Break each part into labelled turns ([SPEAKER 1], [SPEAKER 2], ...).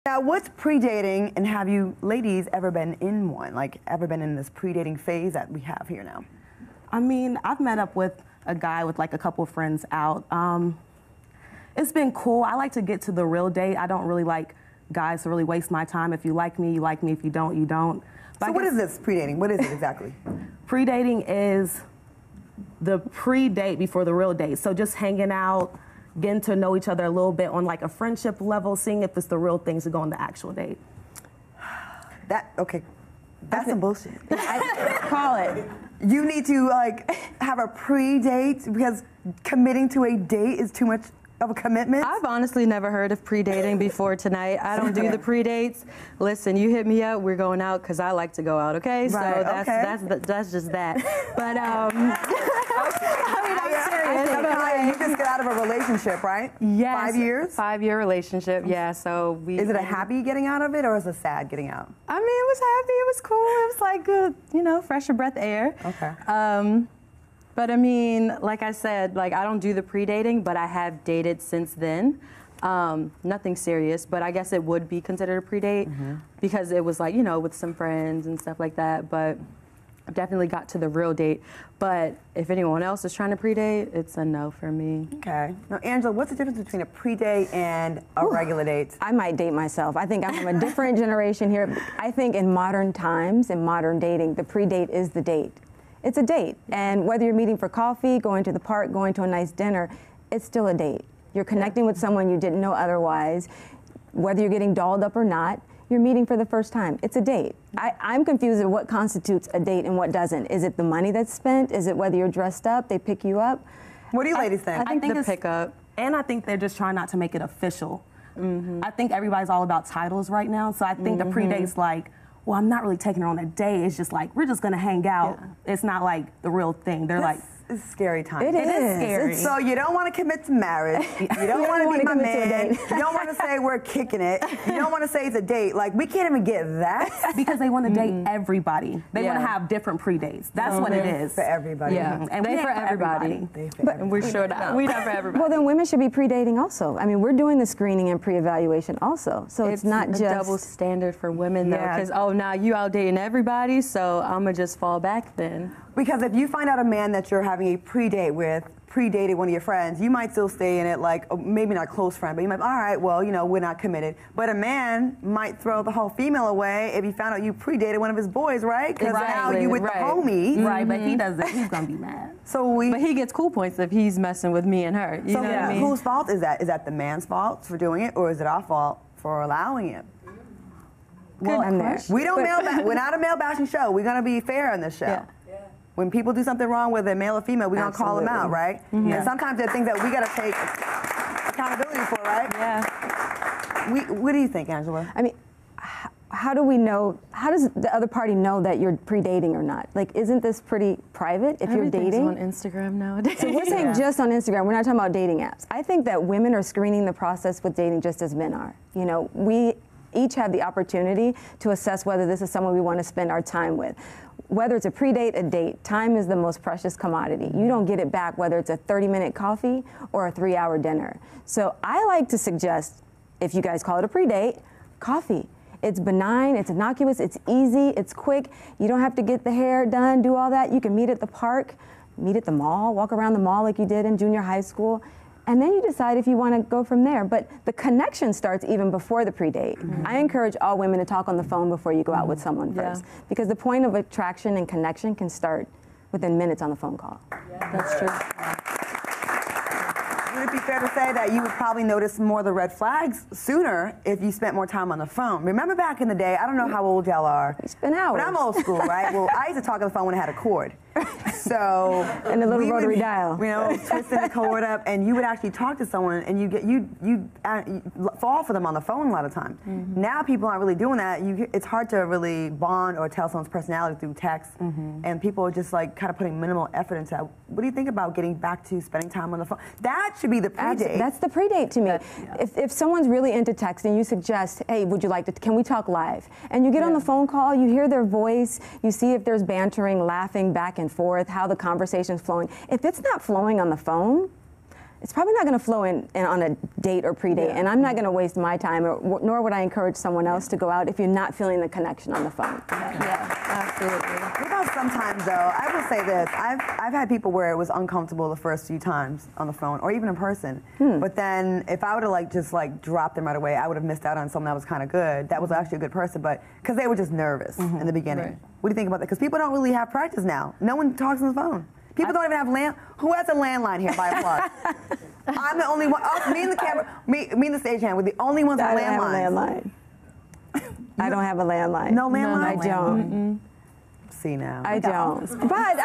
[SPEAKER 1] Now, what's pre-dating, and have you ladies ever been in one? Like, ever been in this pre-dating phase that we have here now?
[SPEAKER 2] I mean, I've met up with a guy with like a couple of friends out. It's been cool. I like to get to the real date. I don't really like guys to really waste my time. If you like me, you like me. If you don't, you don't. But
[SPEAKER 1] so what is this pre-dating? What is it exactly?
[SPEAKER 2] Pre-dating is the pre-date before the real date. So just hanging out, getting to know each other a little bit on like a friendship level, seeing if it's the real things to go on the actual date.
[SPEAKER 1] That's some bullshit.
[SPEAKER 2] Call it.
[SPEAKER 1] You need to like have a pre-date because committing to a date is too much of a commitment?
[SPEAKER 3] I've honestly never heard of pre-dating before tonight. I don't do the pre-dates. Listen, you hit me up, we're going out because I like to go out, okay?
[SPEAKER 1] Right,
[SPEAKER 3] so that's just that. But I mean, I'm serious.
[SPEAKER 1] You just get out of a relationship, right?
[SPEAKER 3] Yes.
[SPEAKER 1] 5 years?
[SPEAKER 3] 5-year relationship, yeah. So
[SPEAKER 1] Is it a happy getting out of it or is it sad getting out?
[SPEAKER 3] I mean, it was happy, it was cool. It was like good, you know, fresher breath air.
[SPEAKER 1] Okay.
[SPEAKER 3] But I mean, like I said, like I don't do the pre-dating, but I have dated since then. Nothing serious, but I guess it would be considered a pre-date because it was like, you know, with some friends and stuff like that. But I definitely got to the real date. But if anyone else is trying to pre-date, it's a no for me.
[SPEAKER 1] Okay. Now, Angela, what's the difference between a pre-date and a regular date?
[SPEAKER 4] I might date myself. I think I'm from a different generation here. I think in modern times, in modern dating, the pre-date is the date. It's a date, and whether you're meeting for coffee, going to the park, going to a nice dinner, it's still a date. You're connecting with someone you didn't know otherwise. Whether you're getting dolled up or not, you're meeting for the first time. It's a date. I'm confused at what constitutes a date and what doesn't. Is it the money that's spent? Is it whether you're dressed up, they pick you up?
[SPEAKER 1] What do you ladies think?
[SPEAKER 3] I think the pickup.
[SPEAKER 2] And I think they're just trying not to make it official. I think everybody's all about titles right now, so I think the pre-date's like, well, I'm not really taking her on a date. It's just like, we're just going to hang out. Yeah. It's not like the real thing. They're like...
[SPEAKER 1] It's scary time.
[SPEAKER 4] It is
[SPEAKER 2] scary.
[SPEAKER 1] So you don't want to commit to marriage. You don't want to be my man. You don't want to say we're kicking it. You don't want to say it's a date. Like, we can't even get that.
[SPEAKER 2] Because they want to date everybody. They want to have different pre-dates. That's what it is.
[SPEAKER 1] For everybody.
[SPEAKER 3] Yeah.
[SPEAKER 2] And
[SPEAKER 3] they for everybody.
[SPEAKER 2] And we're sure not. We're not for everybody.
[SPEAKER 4] Well, then women should be pre-dating also. I mean, we're doing the screening and pre-evaluation also. So it's not
[SPEAKER 3] a
[SPEAKER 4] just...
[SPEAKER 3] double standard for women, though. Because, oh, now you out dating everybody, so I'm going to just fall back then.
[SPEAKER 1] Because if you find out a man that you're having a pre-date with, pre-dated one of your friends, you might still stay in it, like, maybe not close friend, but you might, all right, well, you know, we're not committed. But a man might throw the whole female away if he found out you pre-dated one of his boys, right? Because now you with the homie.
[SPEAKER 2] Right, but he doesn't. He's going to be mad.
[SPEAKER 3] But he gets cool points if he's messing with me and her. You know what I mean?
[SPEAKER 1] Whose fault is that? Is that the man's fault for doing it, or is it our fault for allowing it?
[SPEAKER 4] Well,
[SPEAKER 1] we don't we're not a male bashing show. We're going to be fair on this show. Yeah. When people do something wrong, whether male or female, we're going to call them out, right? And sometimes there are things that we got to take accountability for, right?
[SPEAKER 3] Yeah.
[SPEAKER 1] What do you think, Angela?
[SPEAKER 4] I mean, how do we know, how does the other party know that you're pre-dating or not? Like, isn't this pretty private if you're dating?
[SPEAKER 3] on Instagram nowadays.
[SPEAKER 4] So we're saying just on Instagram. We're not talking about dating apps. I think that women are screening the process with dating just as men are. You know, we each have the opportunity to assess whether this is someone we want to spend our time with. Whether it's a pre-date, a date, time is the most precious commodity. You don't get it back whether it's a 30-minute coffee or a 3-hour dinner. So I like to suggest, if you guys call it a pre-date, coffee. It's benign, it's innocuous, it's easy, it's quick. You don't have to get the hair done, do all that. You can meet at the park, meet at the mall, walk around the mall like you did in junior high school. And then you decide if you want to go from there. But the connection starts even before the pre-date. I encourage all women to talk on the phone before you go out with someone first. Because the point of attraction and connection can start within minutes on the phone call.
[SPEAKER 3] Yeah, that's true.
[SPEAKER 1] Would it be fair to say that you would probably notice more of the red flags sooner if you spent more time on the phone? Remember back in the day, I don't know how old y'all are.
[SPEAKER 4] It's been hours.
[SPEAKER 1] But I'm old school, right? Well, I used to talk on the phone when I had a cord. So
[SPEAKER 4] and the little rotary dial.
[SPEAKER 1] You know, twisting the cord up, and you would actually talk to someone, and you fall for them on the phone a lot of times. Now people aren't really doing that. It's hard to really bond or tell someone's personality through text, and people are just like kind of putting minimal effort into that. What do you think about getting back to spending time on the phone? That should be the pre-date.
[SPEAKER 4] That's the pre-date to me. If someone's really into texting, you suggest, hey, would you like to? Can we talk live? And you get on the phone call, you hear their voice, you see if there's bantering, laughing back and forth, how the conversation's flowing. If it's not flowing on the phone, it's probably not going to flow in on a date or pre-date, and I'm not going to waste my time, nor would I encourage someone else to go out if you're not feeling the connection on the phone.
[SPEAKER 3] Yeah, absolutely.
[SPEAKER 1] What about sometimes though? I will say this: I've had people where it was uncomfortable the first few times on the phone or even in person. But then if I would have just dropped them right away, I would have missed out on someone that was kind of good. That was actually a good person, but because they were just nervous in the beginning. Right. What do you think about that? Because people don't really have practice now. No one talks on the phone. People don't even have Who has a landline here by applause? I'm the only one. Me and the camera, me and the stagehand, we're the only ones with landlines.
[SPEAKER 4] I don't have a landline. I don't have a landline.
[SPEAKER 1] No landline?
[SPEAKER 4] I don't.
[SPEAKER 1] See now.
[SPEAKER 4] I don't. But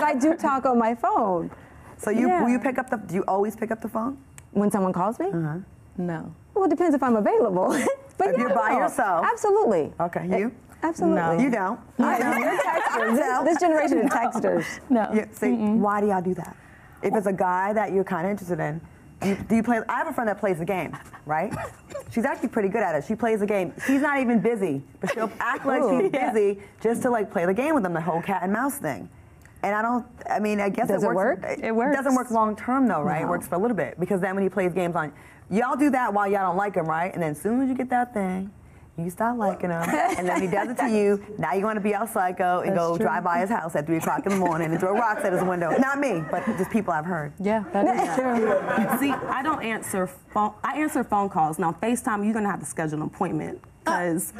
[SPEAKER 4] I do talk on my phone.
[SPEAKER 1] So will you pick up do you always pick up the phone?
[SPEAKER 4] When someone calls me?
[SPEAKER 3] No.
[SPEAKER 4] Well, it depends if I'm available. But
[SPEAKER 1] if you're by yourself?
[SPEAKER 4] Absolutely.
[SPEAKER 1] Okay, you?
[SPEAKER 4] Absolutely.
[SPEAKER 1] No. You don't?
[SPEAKER 4] You're texters. This generation of texters.
[SPEAKER 3] No.
[SPEAKER 1] Yeah, see, why do y'all do that? If it's a guy that you're kind of interested in, do you play? I have a friend that plays the game, right? She's actually pretty good at it. She plays the game. She's not even busy, but she'll act like she's busy just to play the game with them, the whole cat and mouse thing. And I guess
[SPEAKER 4] Does it work?
[SPEAKER 3] It works.
[SPEAKER 1] It doesn't work long term though, right?
[SPEAKER 4] No.
[SPEAKER 1] It works for a little bit because then when he plays games on, y'all do that while y'all don't like him, right? And then as soon as you get that thing, you start liking him, and then he does it to you. Now you want to be all psycho and go drive by his house at 3 o'clock in the morning and throw rocks at his window. Not me, but just people I've heard.
[SPEAKER 3] Yeah, that is true.
[SPEAKER 2] See, I don't answer phone. I answer phone calls. Now, FaceTime, you're gonna have to schedule an appointment because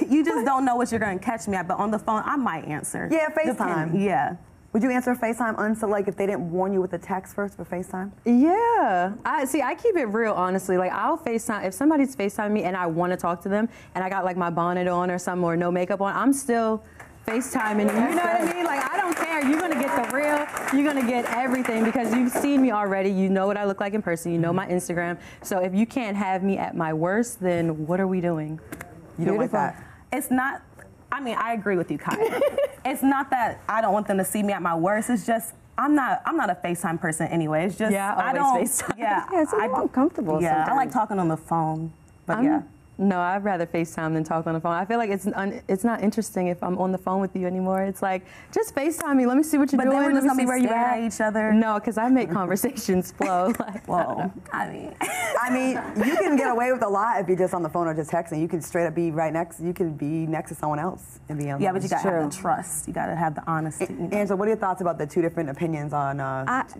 [SPEAKER 2] you just don't know what you're gonna catch me at. But on the phone, I might answer.
[SPEAKER 1] Yeah, FaceTime.
[SPEAKER 2] Yeah.
[SPEAKER 1] Would you answer FaceTime if they didn't warn you with the text first for FaceTime?
[SPEAKER 3] Yeah. I keep it real, honestly. I'll FaceTime, if somebody's FaceTime me and I want to talk to them and I got my bonnet on or something or no makeup on, I'm still FaceTiming. You know what I mean? I don't care. You're going to get the real. You're going to get everything because you've seen me already. You know what I look like in person. You know my Instagram. So if you can't have me at my worst, then what are we doing?
[SPEAKER 1] You don't like that?
[SPEAKER 2] It's not. I agree with you, Kaya. It's not that I don't want them to see me at my worst. It's just I'm not a FaceTime person anyway. It's just
[SPEAKER 3] I don't FaceTime.
[SPEAKER 2] Yeah,
[SPEAKER 4] it's uncomfortable.
[SPEAKER 2] Yeah,
[SPEAKER 4] sometimes.
[SPEAKER 2] I like talking on the phone, but yeah.
[SPEAKER 3] No, I'd rather FaceTime than talk on the phone. I feel like it's not interesting if I'm on the phone with you anymore. It's just FaceTime me. Let me see what you're doing.
[SPEAKER 2] Then we're
[SPEAKER 3] Let
[SPEAKER 2] just
[SPEAKER 3] me see where you're
[SPEAKER 2] at each other.
[SPEAKER 3] No, because I make conversations flow.
[SPEAKER 2] Whoa.
[SPEAKER 1] You can get away with a lot if you're just on the phone or just texting. You can straight up be right next. You can be next to someone else and be on.
[SPEAKER 2] Yeah, but you gotta have the trust. You gotta have the honesty.
[SPEAKER 1] Angela, what are your thoughts about the two different opinions on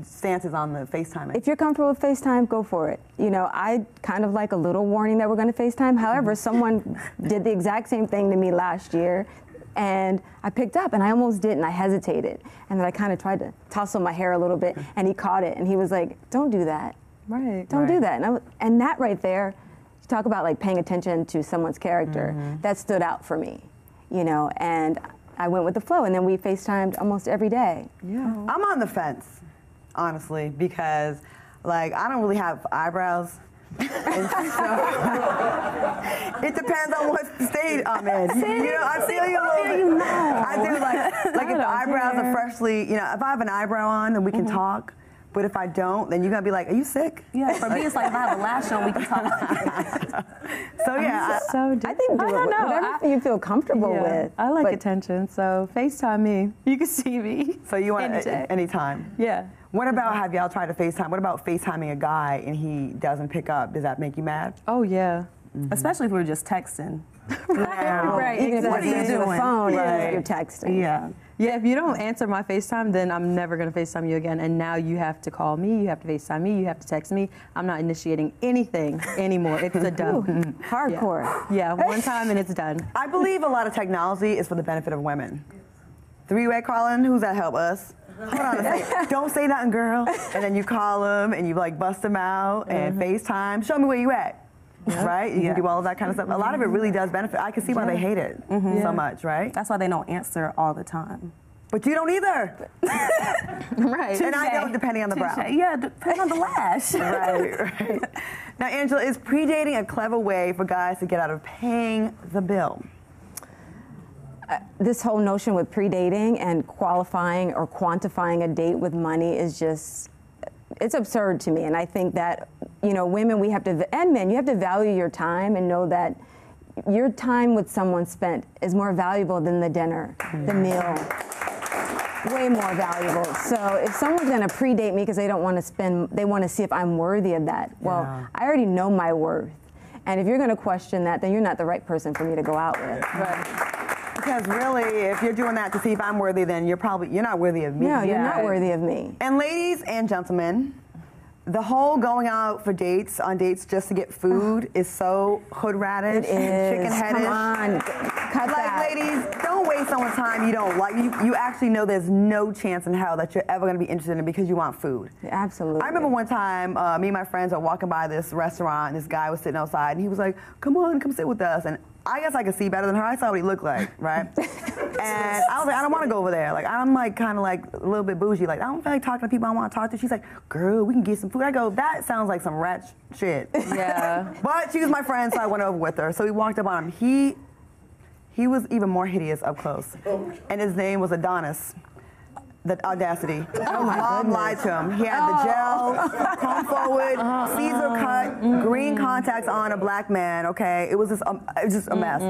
[SPEAKER 1] stances on the FaceTime?
[SPEAKER 4] If you're comfortable with FaceTime, go for it. I kind of like a little warning that we're going to FaceTime. However, someone did the exact same thing to me last year, and I picked up, and I almost didn't. I hesitated, and then I kind of tried to tussle my hair a little bit, and he caught it, and he was like, "Don't do that.
[SPEAKER 3] Right.
[SPEAKER 4] Don't do that." And that right there, you talk about paying attention to someone's character. That stood out for me, and I went with the flow, and then we FaceTimed almost every day.
[SPEAKER 1] Yeah. I'm on the fence, honestly, because I don't really have eyebrows. And so, it depends on what state I'm in. I feel you a little bit. I do like if the eyebrows are freshly, if I have an eyebrow on, then we can talk. But if I don't, then you're gonna be like, "Are you sick?"
[SPEAKER 2] Yeah. For me, it's if I have a lash on, we can talk.
[SPEAKER 1] So yeah,
[SPEAKER 4] I think whatever you feel comfortable with.
[SPEAKER 3] I like attention, so FaceTime me. You can see me.
[SPEAKER 1] So you want anytime?
[SPEAKER 3] Yeah.
[SPEAKER 1] What about, have y'all tried to FaceTime? What about FaceTiming a guy and he doesn't pick up? Does that make you mad?
[SPEAKER 3] Oh, yeah.
[SPEAKER 2] Especially if we were just texting.
[SPEAKER 3] Right.
[SPEAKER 4] Even
[SPEAKER 3] Exactly.
[SPEAKER 4] if you answer the phone, you're texting.
[SPEAKER 2] Yeah.
[SPEAKER 3] Yeah, if you don't answer my FaceTime, then I'm never going to FaceTime you again. And now you have to call me, you have to FaceTime me, you have to text me. I'm not initiating anything anymore. It's a done.
[SPEAKER 4] Hardcore.
[SPEAKER 3] Yeah, one time and it's done.
[SPEAKER 1] I believe a lot of technology is for the benefit of women. Three-way calling, who's that help us? Hold on a second. Don't say nothing, girl. And then you call them and you bust them out and FaceTime. Show me where you at. Right? You can do all of that kind of stuff. A lot of it really does benefit. I can see why they hate it so much, right?
[SPEAKER 2] That's why they don't answer all the time.
[SPEAKER 1] But you don't either.
[SPEAKER 3] Right.
[SPEAKER 1] And I don't, depending on the brow.
[SPEAKER 2] Yeah, depending on the lash.
[SPEAKER 1] Right. Now, Angela, is pre-dating a clever way for guys to get out of paying the bill?
[SPEAKER 4] This whole notion with pre-dating and qualifying or quantifying a date with money is just, it's absurd to me. And I think that, women, and men, you have to value your time and know that your time with someone spent is more valuable than the dinner, the meal. way more valuable. So if someone's going to predate me because they don't want to spend, they want to see if I'm worthy of that. Well, I already know my worth. And if you're going to question that, then you're not the right person for me to go out with.
[SPEAKER 1] Right. Because really, if you're doing that to see if I'm worthy, then you're not worthy of me.
[SPEAKER 4] No, you're not worthy of me.
[SPEAKER 1] And ladies and gentlemen, the whole going out for dates, on dates just to get food is so hood radish, chicken headish.
[SPEAKER 4] Come on, cut that.
[SPEAKER 1] Ladies, don't waste someone's time you don't like. You actually know there's no chance in hell that you're ever going to be interested in because you want food.
[SPEAKER 4] Absolutely.
[SPEAKER 1] I remember one time, me and my friends were walking by this restaurant, and this guy was sitting outside, and he was like, "Come on, come sit with us." And I guess I could see better than her. I saw what he looked like, right? And I was like, I don't want to go over there. Like, I'm like kind of like a little bit bougie. Like, I don't feel like talking to people I want to talk to. She's like, girl, we can get some food. I go, that sounds like some rat shit.
[SPEAKER 3] Yeah.
[SPEAKER 1] But she was my friend, so I went over with her. So we walked up on him. He was even more hideous up close. And his name was Adonis. The audacity. Mom lied to him. He had the gel, come forward, Caesar cut, green contacts on, a black man, okay? It was just a mess.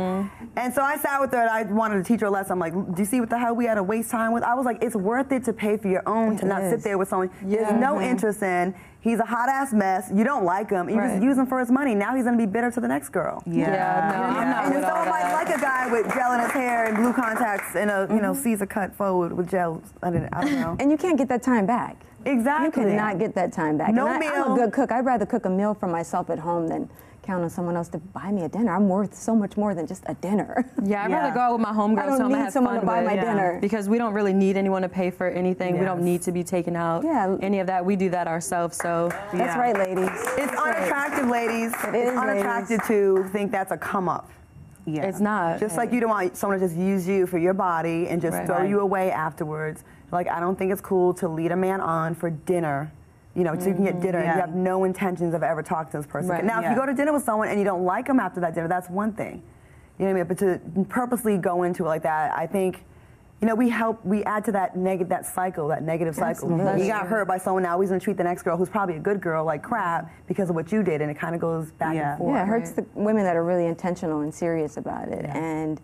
[SPEAKER 1] And so I sat with her and I wanted to teach her a lesson. I'm like, do you see what the hell we had to waste time with? I was like, it's worth it to pay for your own, to not sit there with someone there's no interest in. He's a hot ass mess. You don't like him. You just use him for his money. Now he's gonna be bitter to the next girl.
[SPEAKER 3] No, I'm not
[SPEAKER 1] And
[SPEAKER 3] with
[SPEAKER 1] so
[SPEAKER 3] all
[SPEAKER 1] I might
[SPEAKER 3] that.
[SPEAKER 1] like a guy with gel in his hair and blue contacts and a Caesar cut forward with gel. I don't know.
[SPEAKER 4] And you can't get that time back.
[SPEAKER 1] Exactly.
[SPEAKER 4] You cannot get that time back.
[SPEAKER 1] No
[SPEAKER 4] and
[SPEAKER 1] meal.
[SPEAKER 4] I'm a good cook. I'd rather cook a meal for myself at home than count on someone else to buy me a dinner. I'm worth so much more than just a dinner.
[SPEAKER 3] Yeah, I'd rather go out with my homegirls.
[SPEAKER 4] I don't
[SPEAKER 3] so I'm gonna
[SPEAKER 4] need
[SPEAKER 3] have
[SPEAKER 4] someone
[SPEAKER 3] fun
[SPEAKER 4] to buy
[SPEAKER 3] with.
[SPEAKER 4] my dinner.
[SPEAKER 3] Because we don't really need anyone to pay for anything. We don't need to be taken out. Any of that. We do that ourselves. So
[SPEAKER 4] That's right, ladies.
[SPEAKER 1] It's unattractive, ladies.
[SPEAKER 4] It is,
[SPEAKER 1] It's unattractive to think that's a come up.
[SPEAKER 2] Yeah.
[SPEAKER 3] it's not.
[SPEAKER 1] Just like you don't want someone to just use you for your body and just throw you away afterwards. Like, I don't think it's cool to lead a man on for dinner, so you can get dinner and you have no intentions of ever talking to this person. Now, if you go to dinner with someone and you don't like them after that dinner, that's one thing. You know what I mean? But to purposely go into it like that, I think, we add to that cycle, that negative cycle.
[SPEAKER 4] Absolutely.
[SPEAKER 1] You got hurt by someone, now he's gonna treat the next girl who's probably a good girl like crap because of what you did, and it kind of goes back and forth.
[SPEAKER 4] Yeah, it hurts the women that are really intentional and serious about it. And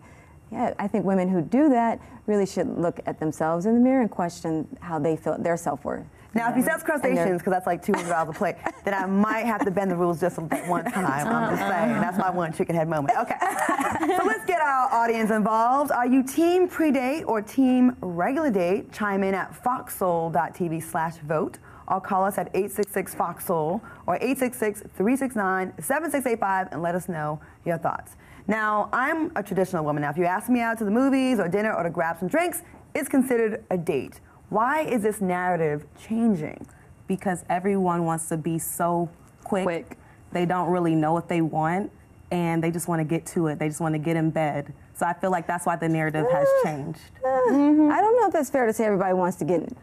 [SPEAKER 4] I think women who do that really should look at themselves in the mirror and question how they feel, their self-worth.
[SPEAKER 1] Now, if he says crustaceans, because that's like $200 a plate, then I might have to bend the rules just one time. I'm just saying. That's my one chicken head moment. Okay. So let's get our audience involved. Are you team predate or team regular date? Chime in at foxsoul.tv/vote or call us at 866-FOX-SOUL or 866-369-7685 and let us know your thoughts. Now, I'm a traditional woman. Now, if you ask me out to the movies or dinner or to grab some drinks, it's considered a date. Why is this narrative changing?
[SPEAKER 2] Because everyone wants to be so quick. They don't really know what they want, and they just want to get to it. They just want to get in bed. So I feel like that's why the narrative has changed.
[SPEAKER 4] I don't know if that's fair to say everybody wants to get in.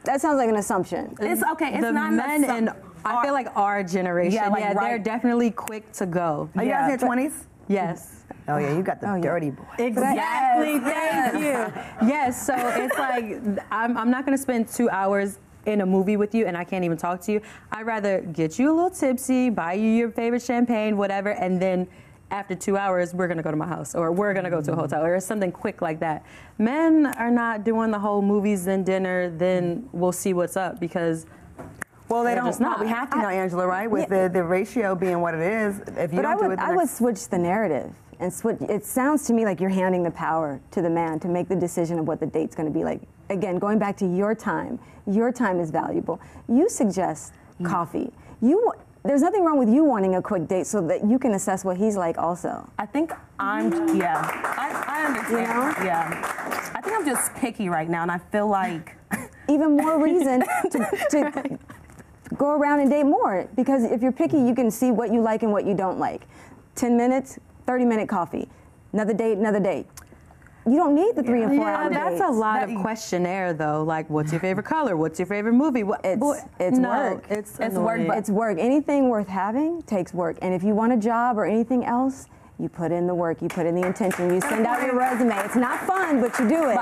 [SPEAKER 4] That sounds like an assumption.
[SPEAKER 2] It's okay. It's
[SPEAKER 3] the
[SPEAKER 2] not
[SPEAKER 3] men in, I feel like our generation, they're definitely quick to go.
[SPEAKER 1] Are you guys in your 20s?
[SPEAKER 3] Yes.
[SPEAKER 1] Oh, yeah, you got the dirty boy.
[SPEAKER 3] Exactly. Thank you. Yes. So it's like I'm not going to spend 2 hours in a movie with you and I can't even talk to you. I'd rather get you a little tipsy, buy you your favorite champagne, whatever, and then after 2 hours, we're going to go to my house or we're going to go to a hotel or something quick like that. Men are not doing the whole movies then dinner, then we'll see what's up because
[SPEAKER 1] well, they don't probably have to now, Angela, right? With the ratio being what it is. If you don't do it,
[SPEAKER 4] I would switch the narrative. And it sounds to me like you're handing the power to the man to make the decision of what the date's going to be like. Again, going back to your time is valuable. You suggest coffee. There's nothing wrong with you wanting a quick date so that you can assess what he's like also.
[SPEAKER 2] I think I understand. Yeah. I think I'm just picky right now, and I feel like
[SPEAKER 4] even more reason to go around and date more, because if you're picky, you can see what you like and what you don't like. 10 minutes, 30-minute coffee. Another date, another date. You don't need the 3 and 4 hour dates.
[SPEAKER 3] That's a lot of questionnaire, though. Like, what's your favorite color? What's your favorite movie?
[SPEAKER 4] It's work.
[SPEAKER 3] It's
[SPEAKER 4] work. But it's work. Anything worth having takes work. And if you want a job or anything else, you put in the work. You put in the intention. You send out your resume. It's not fun, but you do it.